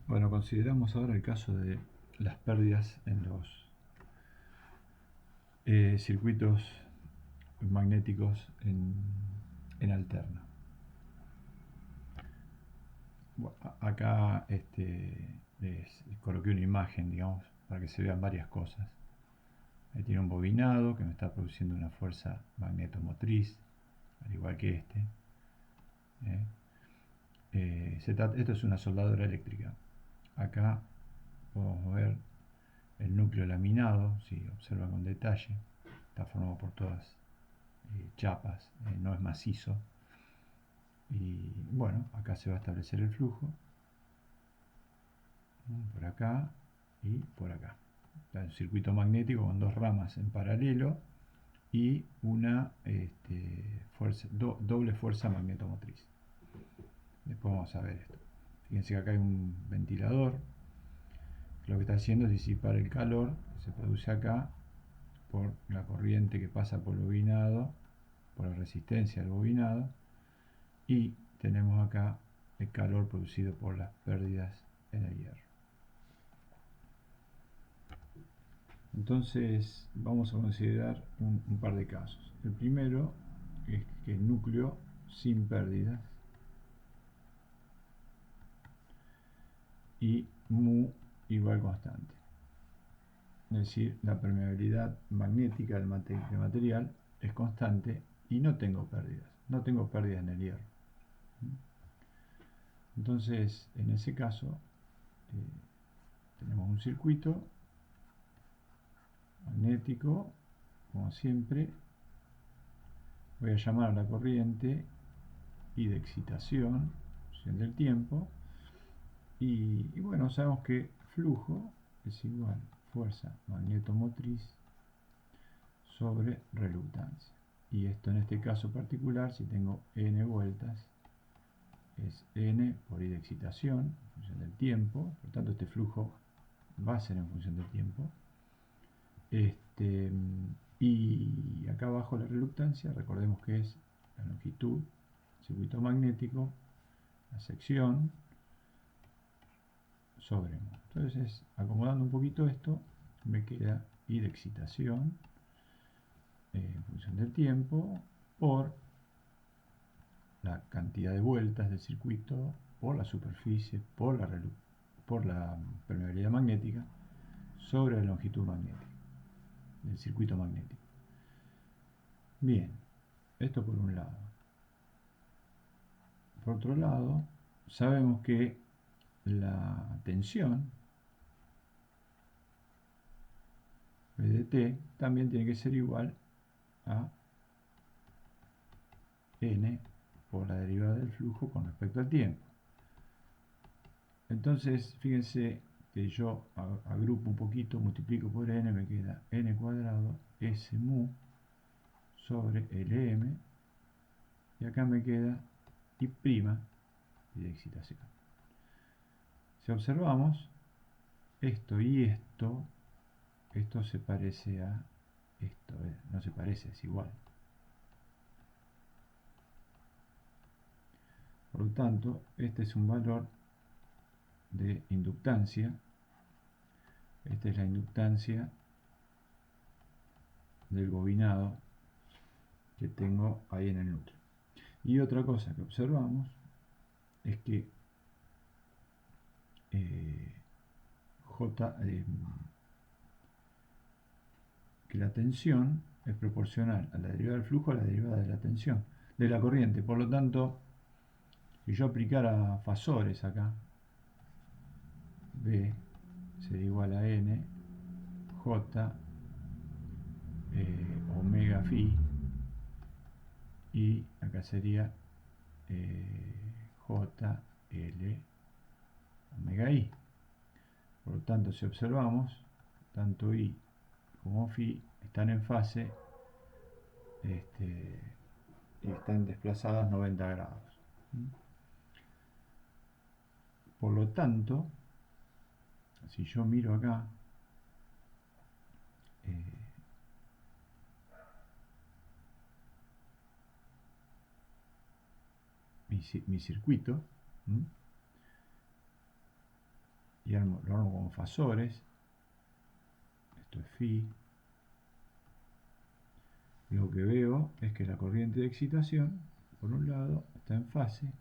Bueno, consideramos ahora el caso de las pérdidas en los circuitos magnéticos en alterna. Bueno, acá les coloqué una imagen, digamos, para que se vean varias cosas. Ahí tiene un bobinado que me está produciendo una fuerza magnetomotriz, al igual que este. Esto es una soldadura eléctrica. Acá podemos ver el núcleo laminado, si observan con detalle, está formado por todas chapas, no es macizo. Y bueno, acá se va a establecer el flujo, por acá y por acá. Está un circuito magnético con dos ramas en paralelo y una doble fuerza magnetomotriz. Después vamos a ver esto. Fíjense que acá hay un ventilador. Lo que está haciendo es disipar el calor que se produce acá por la corriente que pasa por el bobinado, por la resistencia del bobinado, y tenemos acá el calor producido por las pérdidas en el hierro. Entonces vamos a considerar un par de casos. El primero es que el núcleo sin pérdidas y mu igual constante. Es decir, la permeabilidad magnética del material es constante y no tengo pérdidas en el hierro. Entonces, en ese caso, tenemos un circuito magnético, como siempre. Voy a llamar a la corriente y de excitación, función del tiempo, y bueno, sabemos que flujo es igual a fuerza magnetomotriz sobre reluctancia. Y esto en este caso particular, si tengo n vueltas, es n por i de excitación, en función del tiempo, por tanto este flujo va a ser en función del tiempo. Y acá abajo la reluctancia, recordemos que es la longitud, circuito magnético, la sección, sobre mu. Entonces, acomodando un poquito esto, me queda i de excitación en función del tiempo por la cantidad de vueltas del circuito, por la superficie, por la permeabilidad magnética, sobre la longitud magnética del circuito magnético. Bien, esto por un lado. Por otro lado, sabemos que la tensión V de T también tiene que ser igual a n por la derivada del flujo con respecto al tiempo. Entonces, fíjense que yo agrupo un poquito, multiplico por n, me queda n cuadrado S mu sobre Lm, y acá me queda I' de excitación. Si observamos esto y esto se parece a esto, no se parece, es igual. Por lo tanto, este es un valor de inductancia. Esta es la inductancia del bobinado que tengo ahí en el núcleo. Y otra cosa que observamos es que que la tensión es proporcional a la derivada del flujo a la derivada de la tensión, de la corriente. Por lo tanto, si yo aplicara fasores acá, B sería igual a N, J, omega phi, y acá sería J, L, omega I. Por lo tanto, si observamos, tanto I como phi están en fase y están desplazadas 90 grados. Por lo tanto, si yo miro acá, mi circuito, y lo armo con fasores. Esto es phi. Lo que veo es que la corriente de excitación, por un lado, está en fase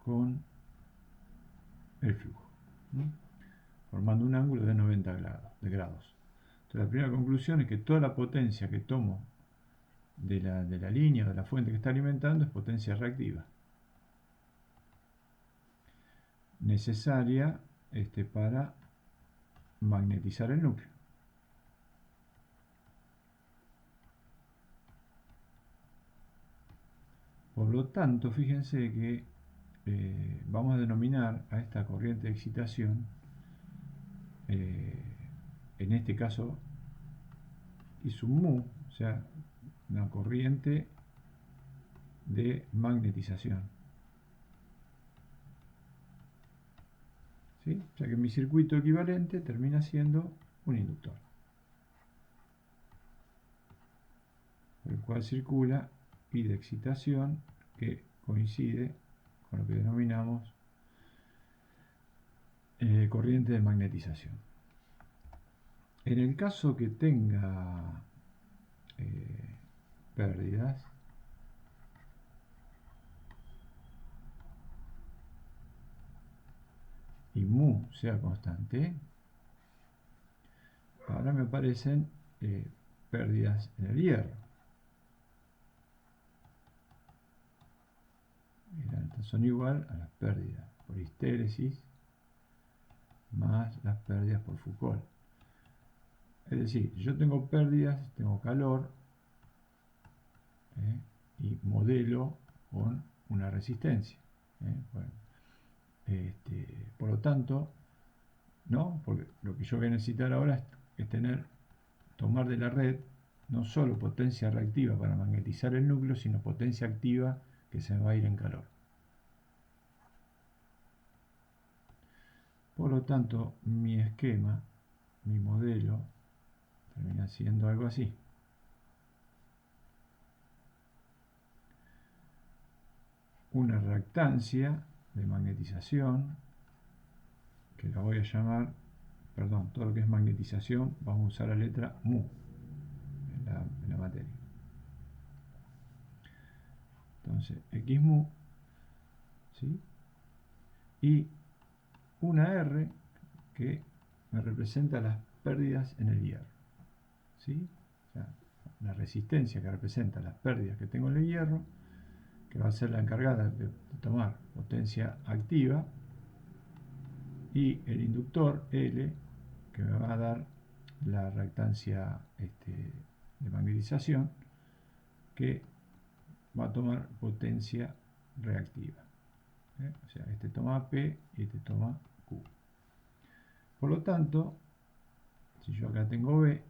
con el flujo, ¿no? Formando un ángulo de 90 grados. Entonces, la primera conclusión es que toda la potencia que tomo de la línea o de la fuente que está alimentando es potencia reactiva, necesaria para magnetizar el núcleo. Por lo tanto, fíjense que vamos a denominar a esta corriente de excitación, en este caso, I sub mu, o sea, una corriente de magnetización. ¿Sí? O sea que mi circuito equivalente termina siendo un inductor, por el cual circula I de excitación, que coincide con lo que denominamos corriente de magnetización. En el caso que tenga pérdidas, y mu sea constante, ahora me aparecen pérdidas en el hierro. Estas son igual a las pérdidas por histéresis más las pérdidas por Foucault. Es decir, yo tengo pérdidas, tengo calor, y modelo con una resistencia. Bueno, por lo tanto, ¿no? Porque lo que yo voy a necesitar ahora es tomar de la red no solo potencia reactiva para magnetizar el núcleo, sino potencia activa que se me va a ir en calor. Por lo tanto, mi esquema, mi modelo, termina siendo algo así. Una reactancia de magnetización, que la voy a llamar, perdón, todo lo que es magnetización, vamos a usar la letra mu en la materia. Entonces, x mu, ¿sí? Y una R que me representa las pérdidas en el hierro, ¿sí? O sea, la resistencia que representa las pérdidas que tengo en el hierro, que va a ser la encargada de tomar potencia activa, y el inductor L, que me va a dar la reactancia de magnetización, que va a tomar potencia reactiva. O sea, este toma P y este toma Q. Por lo tanto, si yo acá tengo B,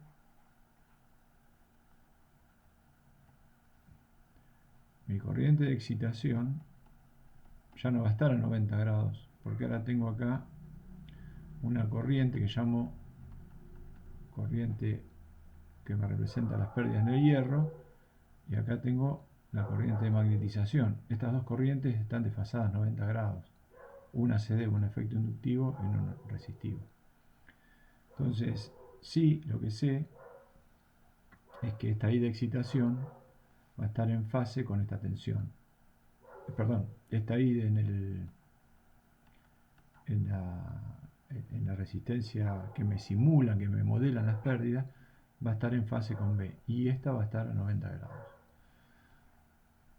mi corriente de excitación ya no va a estar a 90 grados, porque ahora tengo acá una corriente que llamo corriente que me representa las pérdidas en el hierro, y acá tengo la corriente de magnetización. Estas dos corrientes están desfasadas 90 grados. Una se debe a un efecto inductivo y uno resistivo. Entonces, sí, lo que sé es que esta I de excitación va a estar en fase con esta tensión. Perdón, esta I en la resistencia que me simulan, que me modelan las pérdidas, va a estar en fase con B, y esta va a estar a 90 grados.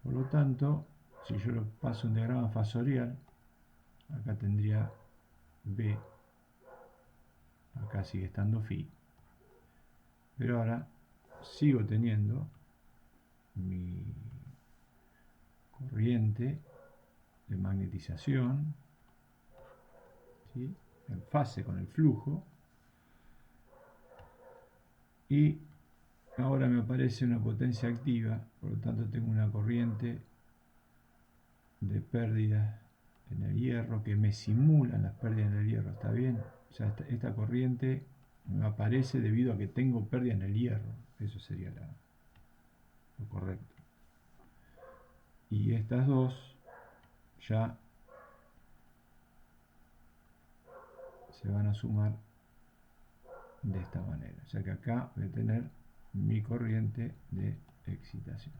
Por lo tanto, si yo lo paso un diagrama fasorial, acá tendría B, acá sigue estando phi, pero ahora sigo teniendo mi corriente de magnetización, ¿sí?, en fase con el flujo, y ahora me aparece una potencia activa, por lo tanto tengo una corriente de pérdidas en el hierro que me simulan las pérdidas en el hierro, ¿está bien? O sea, esta corriente me aparece debido a que tengo pérdida en el hierro, eso sería lo correcto. Y estas dos ya se van a sumar de esta manera. O sea que acá voy a tener mi corriente de excitación.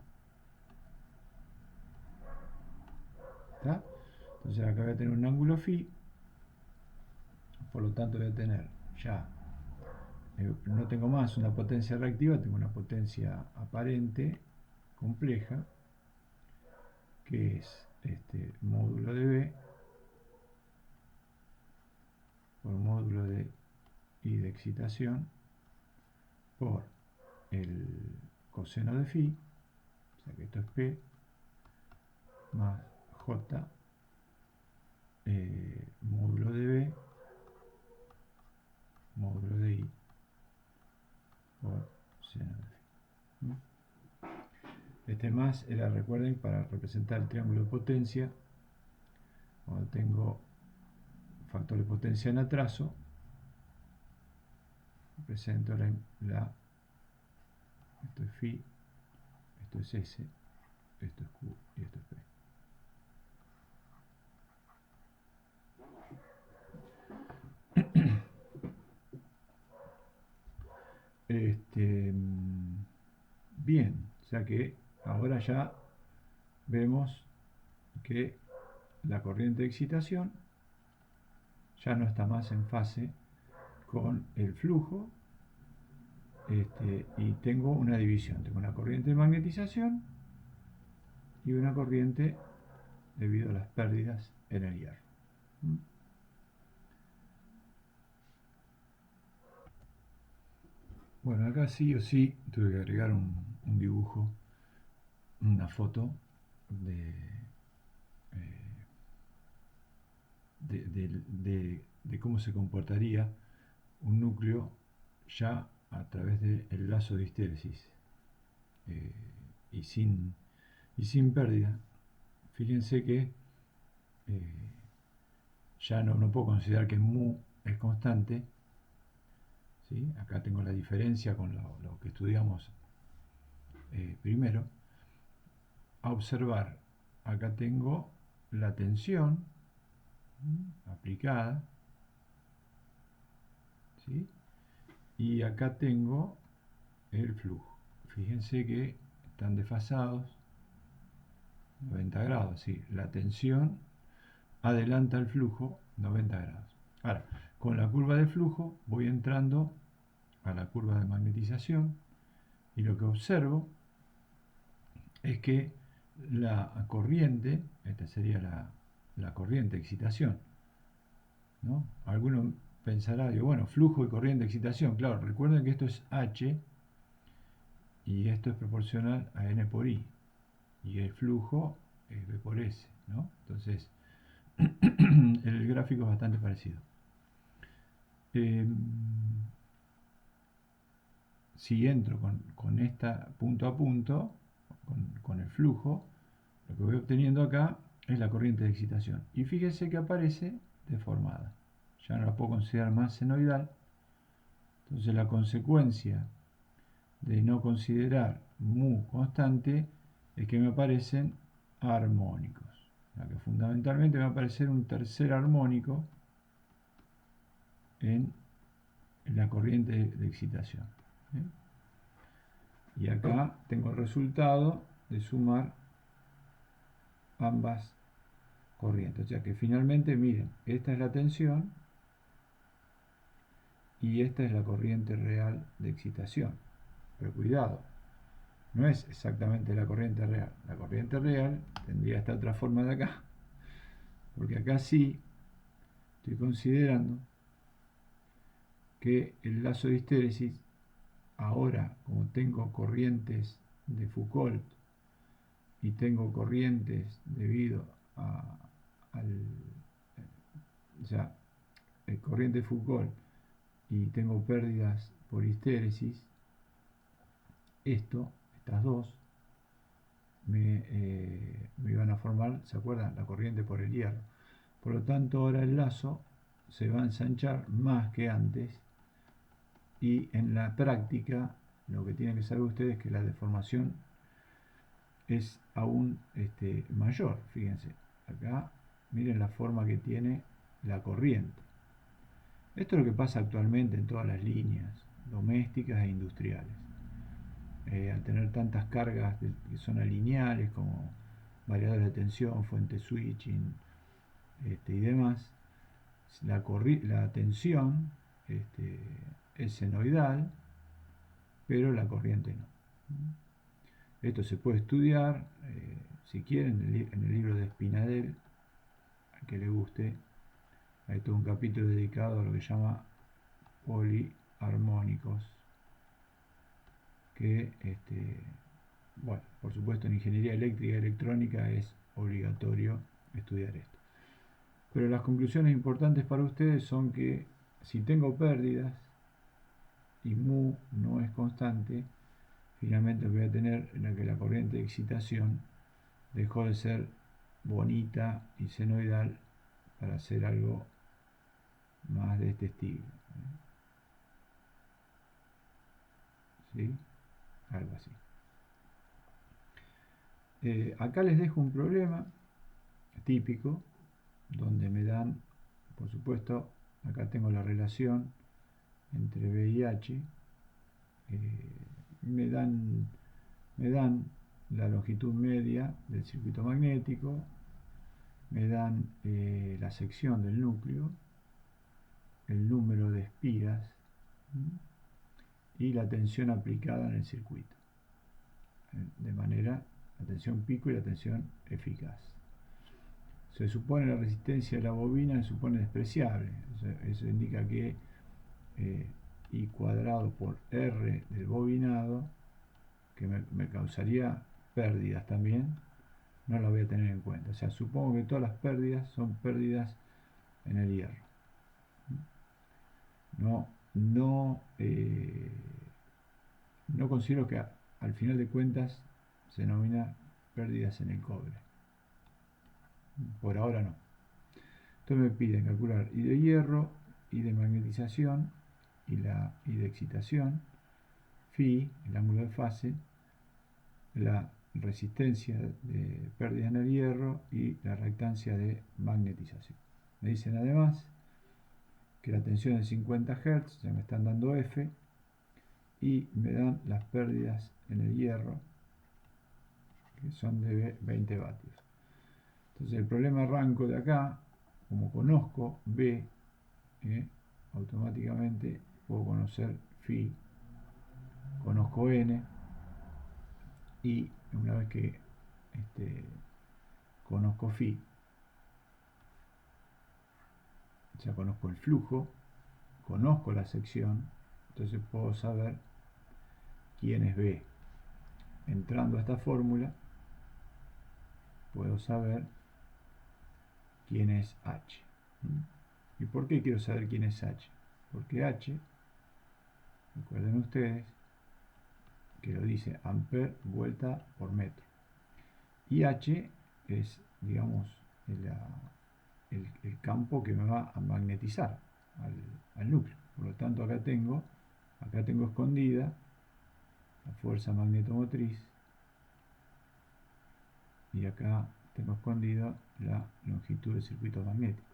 ¿Está? Entonces acá voy a tener un ángulo phi, por lo tanto voy a tener ya, no tengo más una potencia reactiva, tengo una potencia aparente compleja, que es módulo de B por módulo de I de excitación por el coseno de phi, o sea que esto es P más J módulo de B módulo de I por seno de phi. Este más era, recuerden, para representar el triángulo de potencia. Cuando tengo factor de potencia en atraso, represento esto es phi, esto es S, esto es Q y esto es P. Bien, o sea que ahora ya vemos que la corriente de excitación ya no está más en fase con el flujo, y tengo una división, tengo una corriente de magnetización y una corriente debido a las pérdidas en el hierro. Bueno, acá sí o sí tuve que agregar un dibujo, una foto de cómo se comportaría un núcleo ya a través del lazo de histéresis y sin pérdida. Fíjense que ya no puedo considerar que mu es constante. ¿Sí? Acá tengo la diferencia con lo que estudiamos primero. A observar, acá tengo la tensión aplicada, ¿sí? Y acá tengo el flujo. Fíjense que están desfasados 90 grados, ¿sí? La tensión adelanta el flujo 90 grados. Ahora, con la curva de flujo voy entrando a la curva de magnetización y lo que observo es que la corriente, esta sería la corriente de excitación, ¿no? Alguno pensará, digo, bueno, flujo y corriente de excitación, claro, recuerden que esto es H y esto es proporcional a N por I y el flujo es V por S, ¿no? Entonces, el gráfico es bastante parecido. Si entro con esta punto a punto, con el flujo, lo que voy obteniendo acá es la corriente de excitación. Y fíjense que aparece deformada. Ya no la puedo considerar más senoidal. Entonces la consecuencia de no considerar mu constante es que me aparecen armónicos. O sea que fundamentalmente me va a aparecer un tercer armónico en la corriente de excitación. Y acá tengo el resultado de sumar ambas corrientes. O sea que finalmente, miren, esta es la tensión y esta es la corriente real de excitación. Pero cuidado, no es exactamente la corriente real. La corriente real tendría esta otra forma de acá, porque acá sí estoy considerando que el lazo de histéresis, ahora como tengo corrientes de Foucault y tengo corrientes debido o sea, corriente de Foucault y tengo pérdidas por histéresis, estas dos me iban a formar, ¿se acuerdan? La corriente por el hierro. Por lo tanto, ahora el lazo se va a ensanchar más que antes y en la práctica lo que tienen que saber ustedes es que la deformación es aún mayor. Fíjense, acá miren la forma que tiene la corriente. Esto es lo que pasa actualmente en todas las líneas domésticas e industriales. Al tener tantas cargas que son alineales como variadores de tensión, fuente switching y demás, la tensión es senoidal, pero la corriente no. Esto se puede estudiar, si quieren, en el libro de Spinadel, al que le guste. Hay todo un capítulo dedicado a lo que se llama poliarmónicos, que, bueno, por supuesto en ingeniería eléctrica y electrónica es obligatorio estudiar esto. Pero las conclusiones importantes para ustedes son que si tengo pérdidas y mu no es constante, finalmente voy a tener en la que la corriente de excitación dejó de ser bonita y senoidal para hacer algo más de este estilo. ¿Sí? Algo así. Acá les dejo un problema típico donde me dan, por supuesto, acá tengo la relación entre B y H, me dan la longitud media del circuito magnético, me dan la sección del núcleo, el número de espiras y la tensión aplicada en el circuito, de manera la tensión pico y la tensión eficaz. Se supone la resistencia de la bobina se supone despreciable, eso indica que I cuadrado por R del bobinado, que me causaría pérdidas también, no la voy a tener en cuenta. O sea, supongo que todas las pérdidas son pérdidas en el hierro. No considero que al final de cuentas se denomina pérdidas en el cobre. Por ahora no. Entonces me piden calcular I de hierro, I de magnetización y de excitación, phi, el ángulo de fase, la resistencia de pérdida en el hierro y la reactancia de magnetización. Me dicen además que la tensión es 50 Hz, ya me están dando F, y me dan las pérdidas en el hierro, que son de 20 vatios. Entonces el problema arranco de acá, como conozco B, automáticamente puedo conocer phi, conozco N, y una vez que conozco phi, ya conozco el flujo, conozco la sección, entonces puedo saber quién es B. Entrando a esta fórmula, puedo saber quién es H. ¿Y por qué quiero saber quién es H? Porque H, recuerden ustedes, que lo dice ampere vuelta por metro. Y H es, digamos, el campo que me va a magnetizar al núcleo. Por lo tanto, acá tengo escondida la fuerza magnetomotriz y acá tengo escondida la longitud del circuito magnético.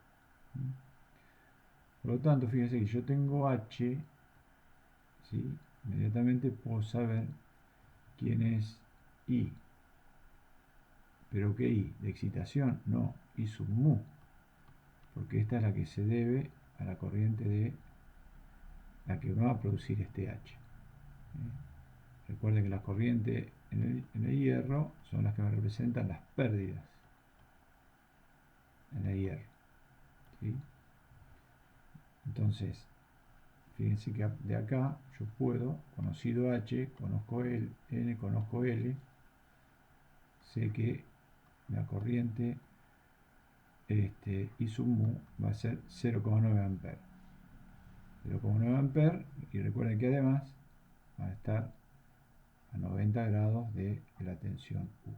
Por lo tanto, fíjense que yo tengo H, ¿sí? Inmediatamente puedo saber quién es I. ¿Pero qué I? ¿De excitación? No, I sub mu, porque esta es la que se debe a la corriente de la que va a producir este H. Recuerden que las corrientes en el hierro son las que me representan las pérdidas en el hierro. ¿Sí? Entonces, fíjense que de acá yo puedo, conocido H, conozco N, conozco L, sé que la corriente I sub mu va a ser 0,9 amperes. 0,9 amperes, y recuerden que además va a estar a 90 grados de la tensión U.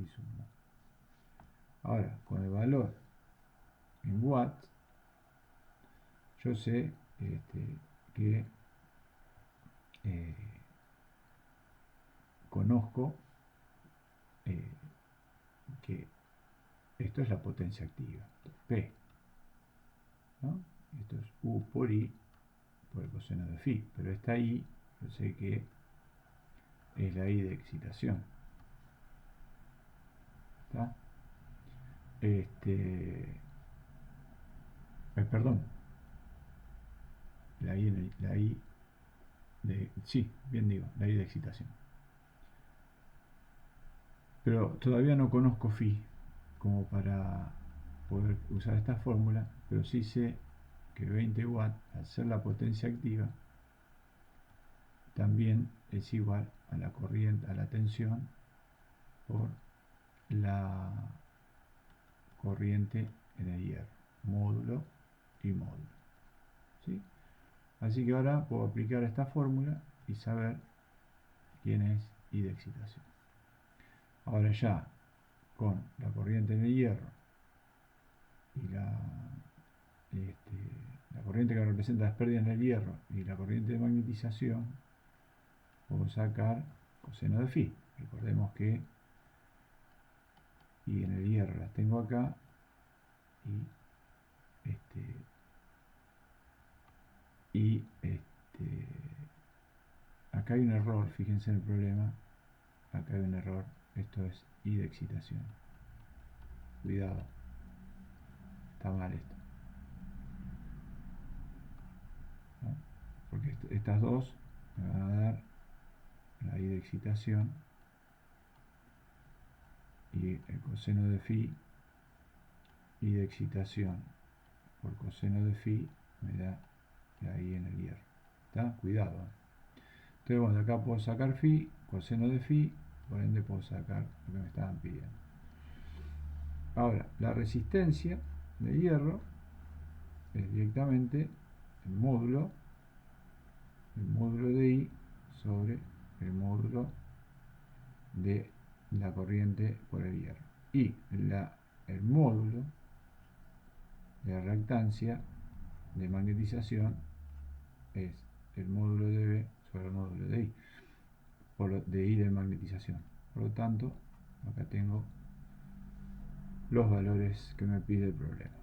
I sub mu. Ahora, con el valor en watts, yo sé que conozco que esto es la potencia activa, P, ¿no? Esto es U por I por el coseno de phi. Pero esta I, yo sé que es la I de excitación. ¿Está? Perdón. La I de... Sí, bien digo, la I de excitación. Pero todavía no conozco phi como para poder usar esta fórmula, pero sí sé que 20 watts, al ser la potencia activa, también es igual a la corriente, a la tensión por la corriente en el hierro, módulo y módulo. ¿Sí? Así que ahora puedo aplicar esta fórmula y saber quién es I de excitación. Ahora ya con la corriente en el hierro y la corriente que representa las pérdidas en el hierro y la corriente de magnetización, puedo sacar coseno de phi. Recordemos que y en el hierro las tengo acá y acá hay un error, fíjense en el problema, acá hay un error, esto es I de excitación, cuidado, está mal esto, ¿no? Porque estas dos me van a dar la I de excitación y el coseno de phi, I de excitación por coseno de phi me da la I en el hierro. ¿Está? Cuidado. Entonces, bueno, acá puedo sacar phi, coseno de phi, por ende puedo sacar lo que me estaban pidiendo. Ahora, la resistencia de hierro es directamente el módulo de I sobre el módulo de la corriente por el hierro. Y el módulo de la reactancia de magnetización es el módulo de B sobre el módulo de I, de I de magnetización. Por lo tanto, acá tengo los valores que me pide el problema.